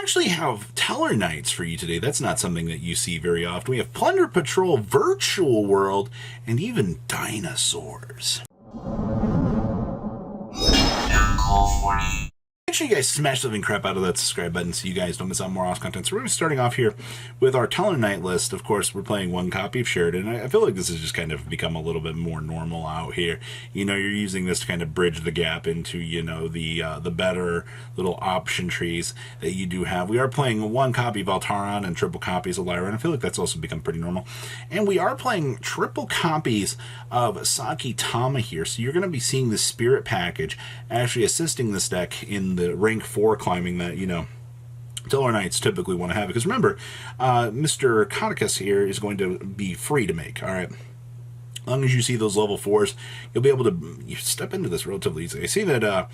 actually have Tellarknights for you today. That's not something that you see very often. We have Plunder Patrol, Virtual World, and even dinosaurs. Make sure you guys smash the living crap out of that subscribe button so you guys don't miss out on more awesome content. So we're going to be starting off here with our Tellarknight list. Of course, we're playing one copy of Sheridan. I feel like this has just kind of become a little bit more normal out here. You know, you're using this to kind of bridge the gap into, you know, the better little option trees that you do have. We are playing one copy of Altaron and triple copies of Lyra, and I feel like that's also become pretty normal. And we are playing triple copies of Saki Tama here, so you're going to be seeing the Spirit package actually assisting this deck in the rank 4 climbing that, you know, Tellarknights typically want to have. Because remember, Mr. Kotikus here is going to be free to make, alright? As long as you see those level 4s, you'll be able to step into this relatively easily. I see that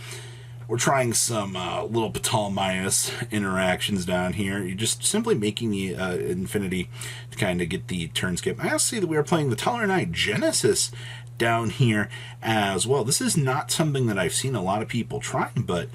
we're trying some little Ptolemaios interactions down here. You're just simply making the Infinity to kind of get the turn skip. I also see that we are playing the Tellarknight Genesis down here as well. This is not something that I've seen a lot of people trying, but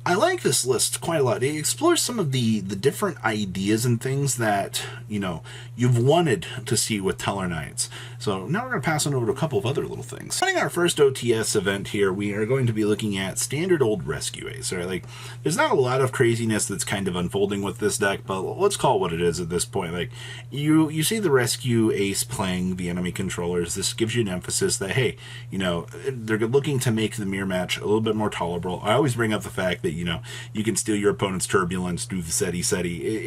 I like this list quite a lot. It explores some of the different ideas and things that, you know, you've wanted to see with Tellarknights. So now we're going to pass on over to a couple of other little things. Starting our first OTS event here, we are going to be looking at standard old rescue ace. Right? Like, there's not a lot of craziness that's kind of unfolding with this deck, but let's call it what it is at this point. Like, you see the rescue ace playing the enemy controllers. This gives you an emphasis that, hey, you know, they're looking to make the mirror match a little bit more tolerable. I always bring up the fact that, you know, you can steal your opponent's turbulence, do the SETI.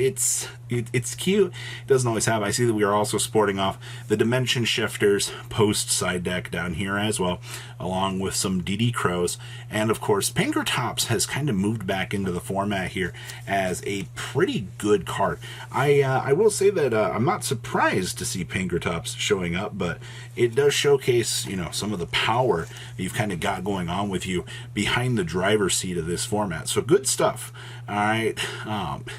It's cute. It doesn't always happen. I see that we are also sporting off the Dimension Shifters post side deck down here as well, along with some DD Crows. And of course, Pinkertops has kind of moved back into the format here as a pretty good card. I will say that I'm not surprised to see Pinkertops showing up, but it does showcase, you know, some of the power that you've kind of got going on with you behind the driver's seat of this format. So good stuff. All right,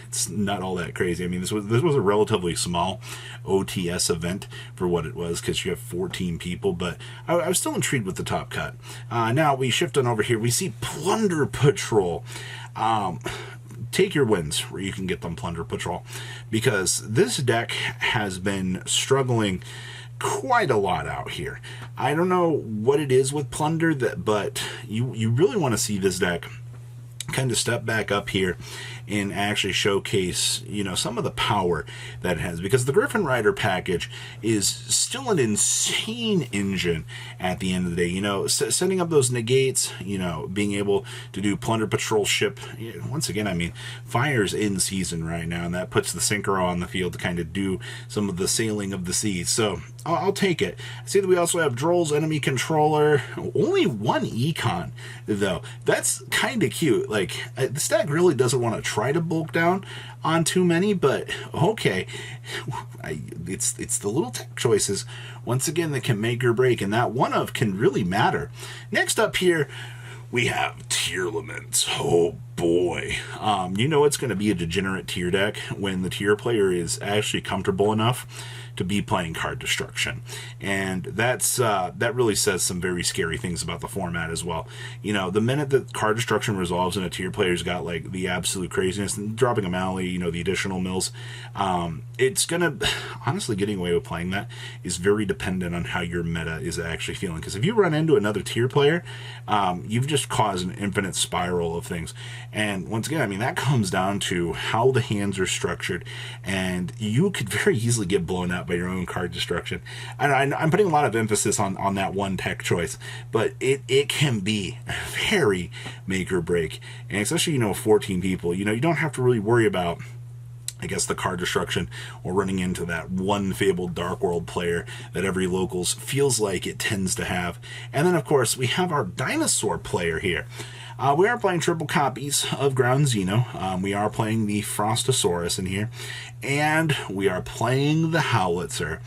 it's not all that crazy. I mean, this was a relatively small OTS event for what it was, because you have 14 people, but I was still intrigued with the top cut. Now we shift on over here. We see Plunder Patrol. Take your wins where you can get them, Plunder Patrol, because this deck has been struggling quite a lot out here. I don't know what it is with Plunder, but you really want to see this deck kind of step back up here and actually showcase, you know, some of the power that it has, because the Griffin Rider package is still an insane engine at the end of the day. You know, setting up those negates, you know, being able to do Plunder Patrol ship, once again, I mean, Fire's in season right now, and that puts the Synchro on the field to kind of do some of the sailing of the seas. So I'll take it. I see that we also have Droll's enemy controller. Only one econ, though. That's kind of cute. Like, the stack really doesn't want to try to bulk down on too many, but okay. It's the little tech choices, once again, that can make or break, and that one of can really matter. Next up here, we have Tier Laments. Oh boy. You know it's going to be a degenerate tier deck when the tier player is actually comfortable enough to be playing card destruction. And that really says some very scary things about the format as well. You know, the minute that card destruction resolves and a tier player's got like the absolute craziness, and dropping a Mally, you know, the additional mills, it's gonna, honestly, getting away with playing that is very dependent on how your meta is actually feeling. Because if you run into another tier player, you've just caused an infinite spiral of things. And once again, I mean, that comes down to how the hands are structured, and you could very easily get blown up by your own card destruction. And I'm putting a lot of emphasis on that one tech choice, but it can be very make or break. And especially, you know, 14 people, you know, you don't have to really worry about, I guess, the card destruction or running into that one fabled Dark World player that every locals feels like it tends to have. And then, of course, we have our dinosaur player here. We are playing triple copies of Ground Xeno. We are playing the Frostosaurus in here, and we are playing the Howlitzer.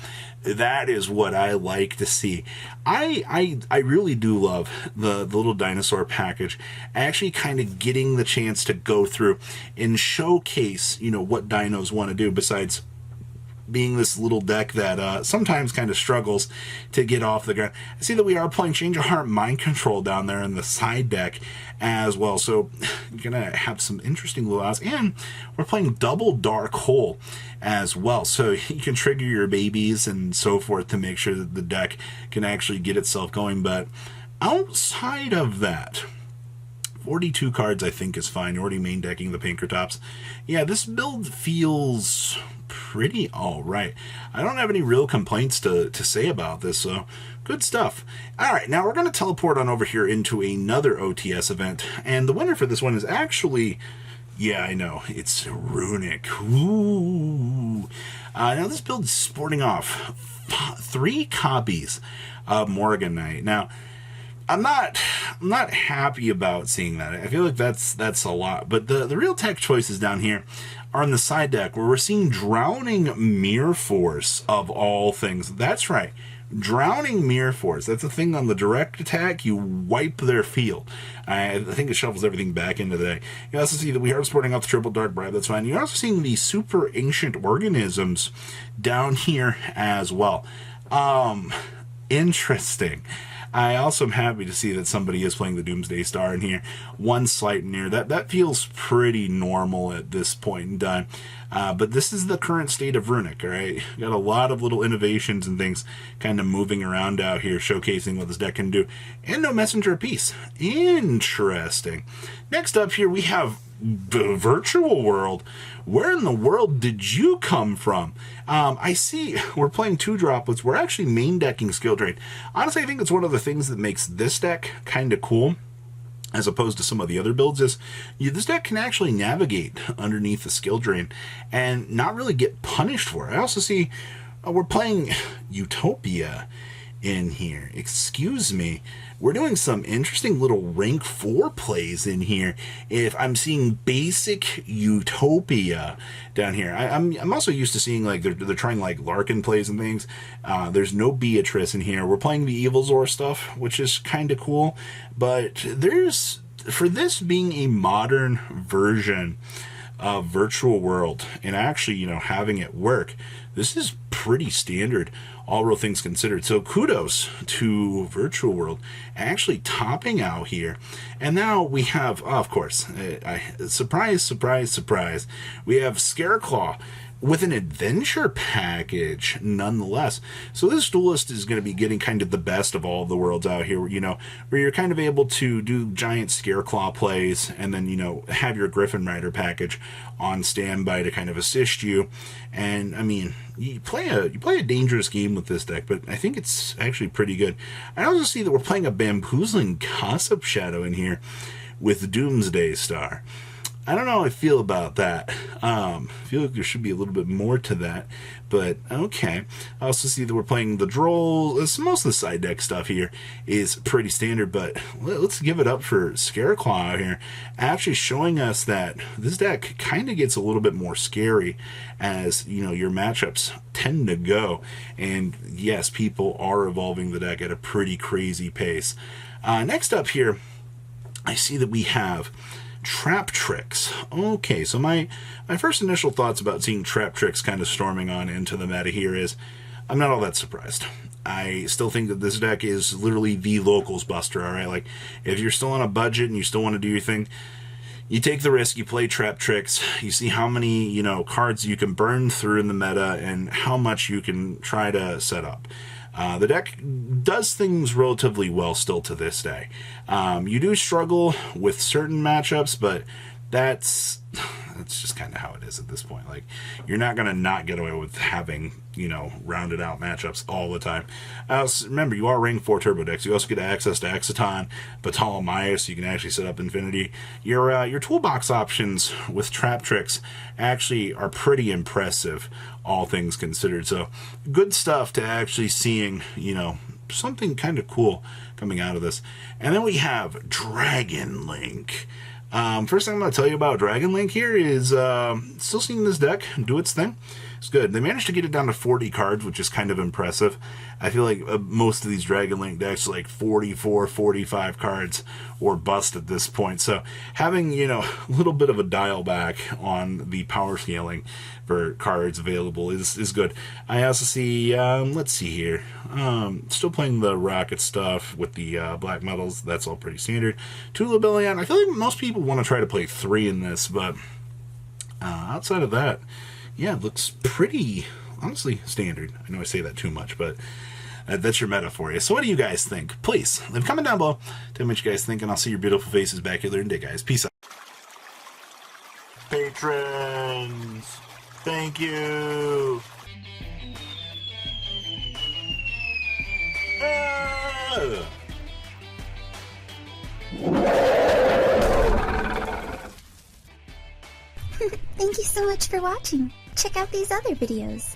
That is what I like to see. I really do love the little dinosaur package, actually kind of getting the chance to go through and showcase, you know, what dinos want to do besides being this little deck that sometimes kind of struggles to get off the ground. I see that we are playing Change of Heart Mind Control down there in the side deck as well, so you're going to have some interesting little odds. And we're playing Double Dark Hole as well, so you can trigger your babies and so forth to make sure that the deck can actually get itself going. But outside of that, 42 cards I think is fine. You're already main decking the Pinkertops. Yeah, this build feels pretty alright. I don't have any real complaints to say about this, so good stuff. Alright, now we're going to teleport on over here into another OTS event, and the winner for this one is actually, yeah, I know, it's Runic. Ooh. Now this build is sporting off 3 copies of Morganite. Now, I'm not happy about seeing that. I feel like that's a lot. But the real tech choices down here are in the side deck, where we're seeing Drowning Mirror Force of all things. That's right. Drowning Mirror Force. That's a thing on the direct attack. You wipe their field. I think it shovels everything back into the deck. You also see that we are sporting off the Triple Dark Bribe. That's fine. You're also seeing the Super Ancient Organisms down here as well. Interesting. I also am happy to see that somebody is playing the Doomsday Star in here. One slight near. That feels pretty normal at this point in time. But this is the current state of Runic, alright? Got a lot of little innovations and things kind of moving around out here, showcasing what this deck can do. And no Messenger of Peace. Interesting. Next up here we have the Virtual World. Where in the world did you come from? I see we're playing 2 droplets. We're actually main decking Skill Drain. Honestly, I think it's one of the things that makes this deck kind of cool, as opposed to some of the other builds, is this deck can actually navigate underneath the Skill Drain and not really get punished for it. I also see we're playing Utopia in here. Excuse me. We're doing some interesting little rank 4 plays in here. If I'm seeing basic Utopia down here, I'm also used to seeing like they're trying like Larkin plays and things. There's no Beatrice in here. We're playing the Evil Zor stuff, which is kind of cool. But there's, for this being a modern version of Virtual World and actually, you know, having it work, this is pretty standard, all real things considered. So kudos to Virtual World actually topping out here. And now we have, of course, surprise, surprise, surprise, we have Scareclaw with an adventure package nonetheless. So this duelist is going to be getting kind of the best of all the worlds out here, you know, where you're kind of able to do giant Scareclaw plays and then, you know, have your Griffin Rider package on standby to kind of assist you. And I mean, you play a dangerous game with this deck, but I think it's actually pretty good. I also see that we're playing a Bamboozling Gossip Shadow in here with Doomsday Star. I don't know how I feel about that. I feel like there should be a little bit more to that, but okay. I also see that we're playing the Droll. Most of the side deck stuff here is pretty standard, but let's give it up for Scareclaw here, actually showing us that this deck kind of gets a little bit more scary as, you know, your matchups tend to go. And yes, people are evolving the deck at a pretty crazy pace. Next up here, I see that we have Trap Tricks. Okay, so my first initial thoughts about seeing Trap Tricks kind of storming on into the meta here is I'm not all that surprised. I still think that this deck is literally the locals buster, alright? Like, if you're still on a budget and you still want to do your thing, you take the risk, you play Trap Tricks, you see how many, you know, cards you can burn through in the meta and how much you can try to set up. The deck does things relatively well still to this day. You do struggle with certain matchups, but that's just kind of how it is at this point. Like, you're not going to not get away with having, you know, rounded out matchups all the time. Remember, you are rank 4 turbo decks. You also get access to Exciton, Ptolemaeus, so you can actually set up Infinity. Your toolbox options with Trap Tricks actually are pretty impressive, all things considered. So, good stuff to actually seeing, you know, something kind of cool coming out of this. And then we have Dragon Link. First thing I'm going to tell you about Dragon Link here is still seeing this deck do its thing. It's good. They managed to get it down to 40 cards, which is kind of impressive. I feel like most of these Dragon Link decks are like 44, 45 cards or bust at this point. So having, you know, a little bit of a dial back on the power scaling for cards available is good. I also see, let's see here, still playing the Rocket stuff with the black metals. That's all pretty standard. 2 Lobelion. I feel like most people want to try to play 3 in this, but outside of that, yeah, it looks pretty, honestly, standard. I know I say that too much, but that's your meta for you. So what do you guys think? Please, leave a comment down below. Tell me what you guys think, and I'll see your beautiful faces back here later in the day, guys. Peace out. Patrons, thank you. Thank you so much for watching. Check out these other videos.